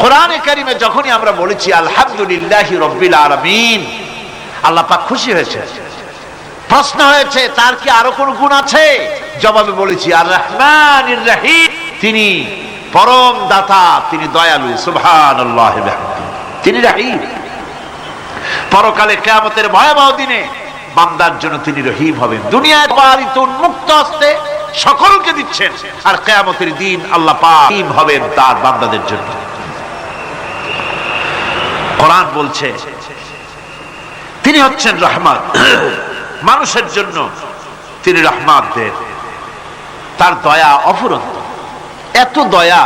কোরআনে কারিমে যখনই আমরা বলেছি আলহামদুলিল্লাহি রাব্বিল আলামিন, আল্লাহ পাক খুশি হয়েছে। প্রশ্ন হয়েছে তার কি আরো কোন গুণ আছে? জবাবে বলেছি আর রহমানির রহিম, তিনি পরম দাতা, তিনি দয়ালু, সুবহানাল্লাহি ওয়া বিহামদিহি, তিনি রহিম। পরকালে কিয়ামতের ভয়াবহ দিনে বান্দার জন্য তিনি রহিম হবেন। দুনিয়ায় বাড়িতে উন্মুক্ত হস্তে সকলকে দিচ্ছেন, আর কিয়ামতের দিন আল্লাহ পাক রহিম হবেন তার বান্দাদের জন্য। কোরআন বলছে তিনি হচ্ছেন রহমান, মানুষের জন্য তিনি রহমত দেন। তার দয়া অফুরন্ত, এত দয়া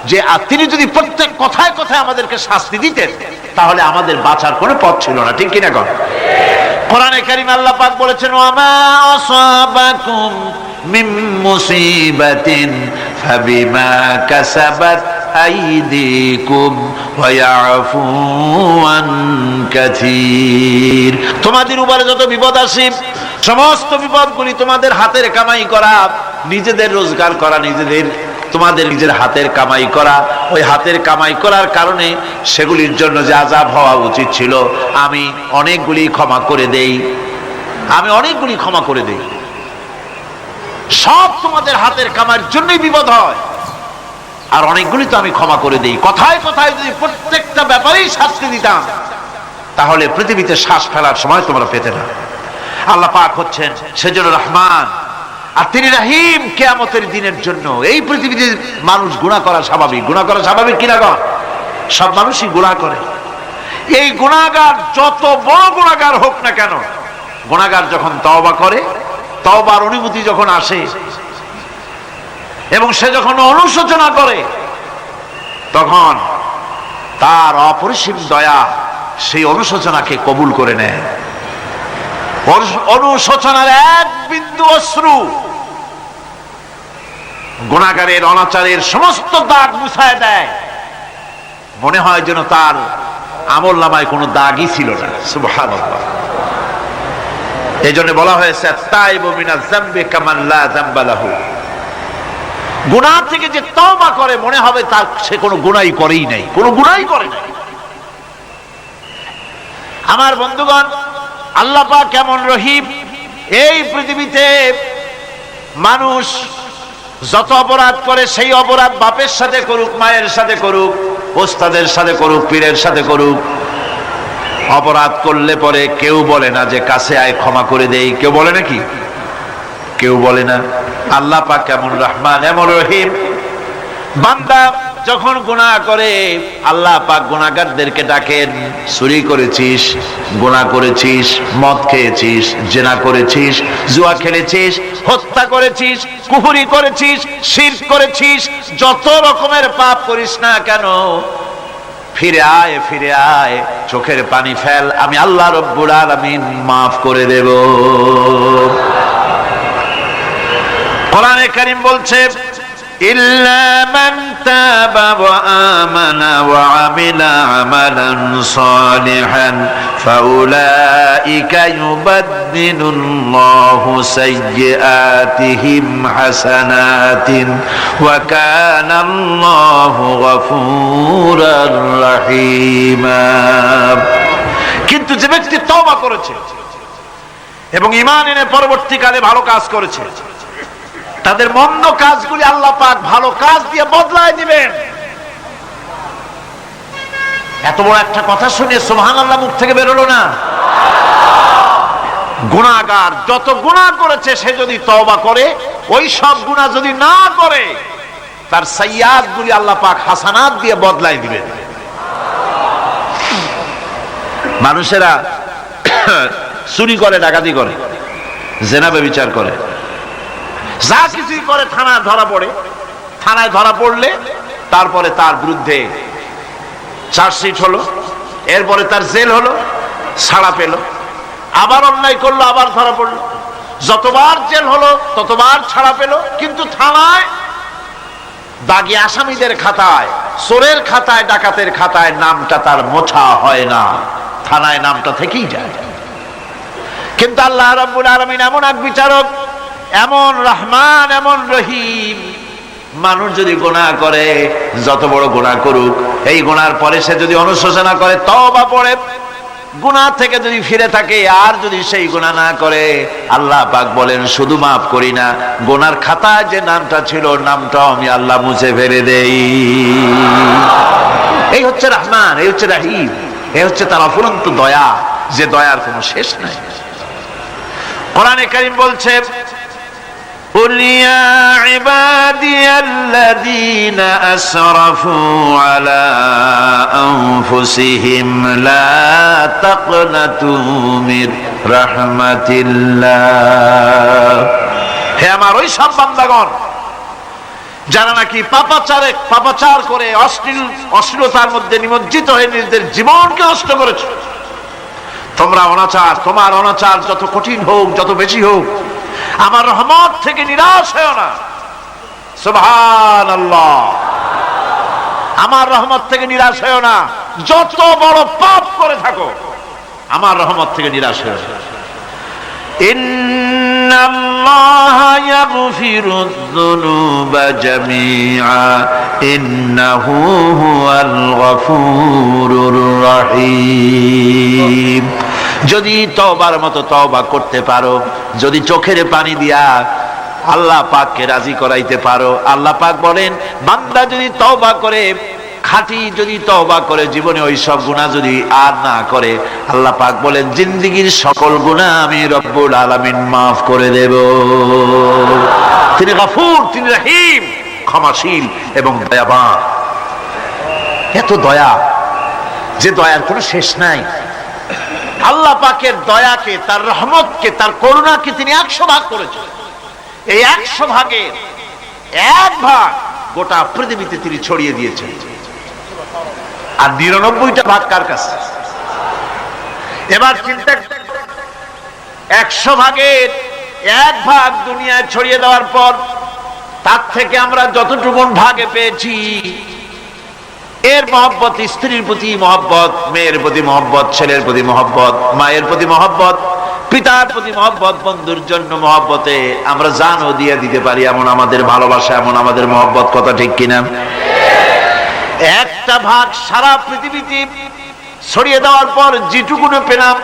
যে তিনি যদি প্রত্যেক কথায় কথায় আমাদেরকে শাস্তি দিতেন তাহলে আমাদের বাঁচার কোনো পথ ছিল না, ঠিক কিনা কন? কোরআনে কারীমে আল্লাহ পাক বলেছেন ওয়ামা আসাবাকুম মিন মুসিবাতিন ফাবিমা কাসাবাত আইদিকুম ওয়া ইয়াফু আন কাসীর। তোমাদের উপরে যত বিপদ আসে সমস্ত বিপদগুলি তোমাদের হাতের কামাই করা, নিজেদের রোজগার করা, তোমাদের নিজের হাতের কামাই করা। ওই হাতের কামাই করার কারণে সেগুলির জন্য যে আযাব হওয়া উচিত ছিল আমি অনেকগুলি ক্ষমা করে দেই, আমি অনেকগুলি ক্ষমা করে দেই। সব তোমাদের হাতের কামাইয়ের জন্যই বিপদ হয়, আর অনেকগুলি তো আমি ক্ষমা করে দেই। কথায় কথায় যদি প্রত্যেকটা ব্যাপারেই শাস্তি দিতাম তাহলে পৃথিবীতে শ্বাস ফেলার সময় তোমরা পেতে না। আল্লাহ পাক হচ্ছেন সেজন্য রহমান, আর তিনি রহিম কিয়ামতের দিনের জন্য। এই পৃথিবীতে মানুষ গুনাহ করা স্বাভাবিক, গুনাহ করা স্বাভাবিক কিনা গো? সব মানুষই গুনাহ করে। এই গুনাহগার যত বড় গুনাহগার হোক না কেন, গুনাহগার যখন তওবা করে, তওবার অনুভূতি যখন আসে এবং সে যখন অনুশোচনা করে, তখন তার অপরিসীম দয়া সেই অনুশোচনাকে কবুল করে নেয়। অনুশোচনার এক বিন্দু অশ্রু গুনাহগারের অনাচারের সমস্ত দাগ মুছায় দেয়, মনে হয় যেন তার আমলনামায় কোনো দাগই ছিল না। সুবহানাল্লাহ। এজন্য বলা হয়েছে তাইবু মিনাজ যামবি কামান লা যামবা লাহু। গুনাহ থেকে যে তওবা করে মনে হবে তার সে কোনো গুনাহই করেই নাই, কোনো গুনাহই করে নাই। আমার বন্ধুগণ, আল্লাহ পাক কেমন রহিম! এই পৃথিবীতে মানুষ যত অপরাধ করে সেই অপরাধ বাপের সাথে করুক, মায়ের সাথে করুক, ওস্তাদের সাথে করুক, পীরের সাথে করুক, অপরাধ করলে পরে কেউ বলে না যে কাছে আয় ক্ষমা করে দেই। কেউ বলে নাকি? কেউ বলে না। আল্লাহ পাক কেমন রহমান, এমন রহিম! বান্দা যখন গুনাহ করে আল্লাহ পাক গুনাহগারদেরকে ডাকেন, চুরি করেছিস, গুনাহ করেছিস, মদ খেয়েছিস, জিনা করেছিস, জুয়া খেলেছিস, হত্যা করেছিস, কুফরি করেছিস, শিরক করেছিস, যত রকমের পাপ করিস না কেন, ফিরে আয়, ফিরে আয়, চোখের পানি ফেল, আমি আল্লাহ রব্বুল আলামিন মাফ করে দেব। কোরআনে কারীম বলছে ইল্লা মান তাবা ওয়া আমানা ওয়া আমিলা আমালান সালিহান ফাউলাইকা ইউবাদদিলুল্লাহু সাইয়্যাতিহিম হাসানাতিন ওয়া কানাল্লাহু গফুরার রহিমা। কিন্তু যে ব্যক্তি তওবা করেছে এবং ঈমান এনে পরবর্তীকালে ভালো কাজ করেছে, তাদের মন্দ কাজগুলি আল্লাহ পাক ভালো কাজ দিয়ে বদলায় দিবেন। এত বড় একটা কথা শুনে সুবহানাল্লাহ মুখ থেকে বেরোলো না? গুনাহগার যত গুনাহ করেছে সে যদি তওবা করে, ওই সব গুনাহ যদি না করে, তার সাইয়্যাতগুলি আল্লাহ পাক হাসানাত দিয়ে বদলায় দিবেন। মানুষেরা চুরি করে, ডাকাতি করে, জিনা ব্যভিচার করে, যা কিছুই করে থানায় ধরা পড়ে। থানায় ধরা পড়লে তারপরে তার বিরুদ্ধে চার্জশিট হলো, এরপরে তার জেল হলো, ছাড়া পেল, আবার অন্যায় করলো, আবার ধরা পড়লো, যতবার জেল হলো ততবার ছাড়া পেল, কিন্তু থানায় দাগী আসামিদের খাতায়, চোরের খাতায়, ডাকাতের খাতায় নামটা তার মোছা হয় না, থানায় নামটা থেকেই যায়। কিন্তু আল্লাহ রাব্বুল আলামিন এমন এক বিচারক, এমন রহমান, এমন রহিম, মানুষ যদি গুনাহ করে, যত বড় গুনাহ করুক, এই গুনার পরে সে যদি অনুশোচনা করে, তওবা পড়ে, গুনাহ থেকে যদি ফিরে থাকে, আর যদি সেই গুনাহ না করে, আল্লাহ পাক বলেন শুধু মাফ করি না, গুনার খাতায় যে নামটা ছিল নামটাও আমি আল্লাহ মুছে ফেলে দেই। এই হচ্ছে রহমান, এই হচ্ছে রহিম, এই হচ্ছে তার অফুরন্ত দয়া, যে দয়ার কোনো শেষ নাই। কোরআনে কারীম বলছে, قل يا عبادي الذين أسرفوا على أنفسهم لا تقنطوا من رحمة الله। হে আমার ওই সব বান্দাগণ যারা নাকি পাপাচার করে অশ্লীলতার মধ্যে নিমজ্জিত হয়ে নিজেদের জীবনকে নষ্ট করেছে, তোমার অনাচার যত কঠিন হোক, যত বেশি হোক, আমার রহমত থেকে নিরাশ হয়ো না। সুবহানাল্লাহ, আমার রহমত থেকে নিরাশ হয়ো না। যত বড় পাপ করে থাকো, আমার রহমত থেকে নিরাশ হয়ো না। ইন্নাল্লাহা ইয়াগফিরুয যুনুবা জামিআ ইন্নাহু হুয়াল গফুরুর রহিম। যদি তওবার মতো তওবা করতে পারো, যদি চোখের পানি দিয়া আল্লাহ পাককে রাজি করাইতে পারো, আল্লাহ পাক বলেন বান্দা যদি তওবা করে, খাঁটি যদি তওবা করে, জীবনে ওই সব গুনাহ যদি আর না করে, আল্লাহ পাক বলেন জিন্দেগীর সকল গুনাহ আমি রব্বুল আলামিন মাফ করে দেব। তিনি গফুর, তিনি রহিম, ক্ষমাশীল এবং দয়াবান। এত দয়া, যে দয়ার কোনো শেষ নাই। আল্লাহ পাকের দয়াকে, তার রহমতকে, তার করুণাকে তিনি 100 ভাগ করেছেন। এই 100 ভাগের 1 ভাগ গোটা পৃথিবীতে তিনি ছড়িয়ে দিয়েছেন। আর 99টা ভাগ কার কাছে? এবার চিন্তা, 100 ভাগের 1 ভাগ দুনিয়ায় ছড়িয়ে দেওয়ার পর তার থেকে আমরা যতটুকু ভাগে পেয়েছি, এর মহব্বত, স্ত্রীর প্রতি মহব্বত, মেয়ের প্রতি মহব্বত, ছেলের প্রতি মহব্বত, মায়ের প্রতি মহব্বত, পিতার প্রতি মহব্বত, বন্ধুর জন্য মহব্বতে আমরা জানও দিয়ে দিতে পারি, এমন আমাদের ভালোবাসা, এমন আমাদের মহব্বত। কথা ঠিক কিনা? একটা ভাগ সারা পৃথিবীতে ছড়িয়ে দেওয়ার পর যেটুকুনো পেলাম,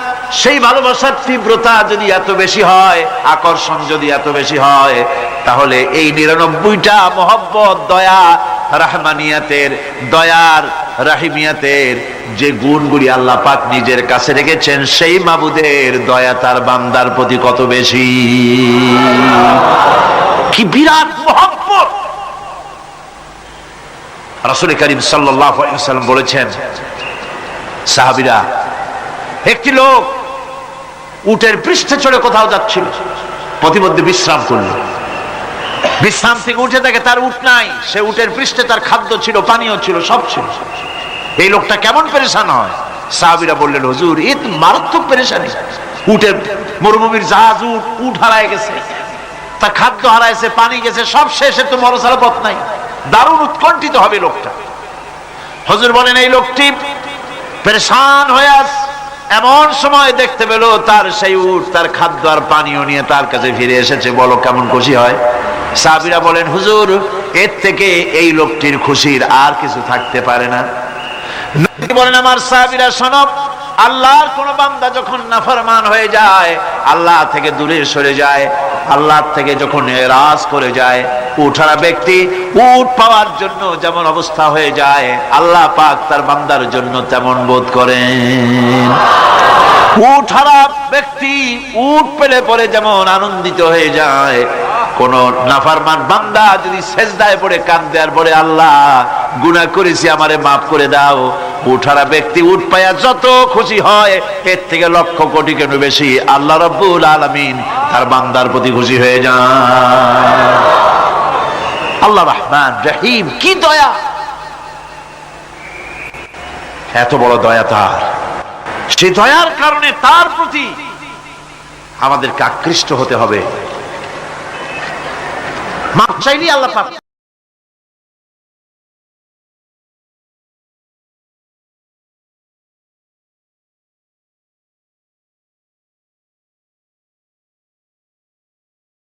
সেই ভালোবাসার তীব্রতা যদি এত বেশি হয়, আকর্ষণ যদি এত বেশি হয়, তাহলে এই 99টা মহব্বত, দয়া, রহমানিয়াতের, দয়ার, রাহিমিয়াতের যে গুণগুলি আল্লাহ পাক নিজের কাছে রেখেছেন, সেই মাবুদের দয়া তার বান্দার প্রতি কত বেশি! কি বিরাট মহব্বত! রাসূল করিম সাল্লাল্লাহু আলাইহি ওয়াসাল্লাম বলেছেন, সাহাবীরা, একটি লোক উটের পৃষ্ঠে চড়ে কোথাও যাচ্ছিল, প্রতিমধ্যে বিশ্রাম করল। বিশ্রাম থেকে উঠে দেখে তার উট নাই। সে উটের পৃষ্ঠে তার খাদ্য ছিল, পানীয় ছিল, সব ছিল। এই লোকটা কেমন পেরেশান হয়? সাহাবীরা বললেন, হুজুর, এ তো মারাত্মক পেরেশানি। উটের মরুভূমির জাহাজ, উট হারায় গেছে, তার খাদ্য হারাইছে, পানি গেছে, সব শেষে তো মরসার পথ নাই। দারুণ উৎকণ্ঠিত হবে লোকটা। হুজুর বলেন, এই লোকটি পেরেশান হয়ে আস, এমন সময় দেখতে পেল তার সেই উট তার খাদ্য আর পানীয় নিয়ে তার কাছে ফিরে এসেছে। বলো কেমন খুশি হয়? সাহাবীরা বলেন, হুজুর, এর থেকে এই লোকটির খুশির আর কিছু থাকতে পারে না। নবী বলেন, আমার সাহাবীরা শোনো, আল্লাহর কোন বান্দা যখন নাফরমান হয়ে যায়, আল্লাহ থেকে দূরে সরে যায়, আল্লাহ থেকে যখন এরাজ করে যায়, উঠারা ব্যক্তি উট পাওয়ার জন্য যেমন অবস্থা হয়ে যায়, আল্লাহ পাক তার বান্দার জন্য তেমন বোধ করেন। উঠারা ব্যক্তি উট পেলে পরে যেমন আনন্দিত হয়ে যায়, কোন নাফরমান বান্দা যদি সেজদায় পড়ে কাঁদে আর বলে, আল্লাহ গুনাহ করেছি, আমারে মাফ করে দাও, উঠারা ব্যক্তি উট পায়া যত খুশি হয়, এর থেকে লক্ষ কোটি কেন বেশি আল্লাহ রাব্বুল আলামিন তার বান্দার প্রতি খুশি হয়ে যান। আল্লাহ রহমান রহিম, কি দয়া! এত বড় দয়া তার। সেই দয়ার কারণে তার প্রতি আমাদেরকে আকৃষ্ট হতে হবে। মাপ চাইলেই আল্লাহ পাক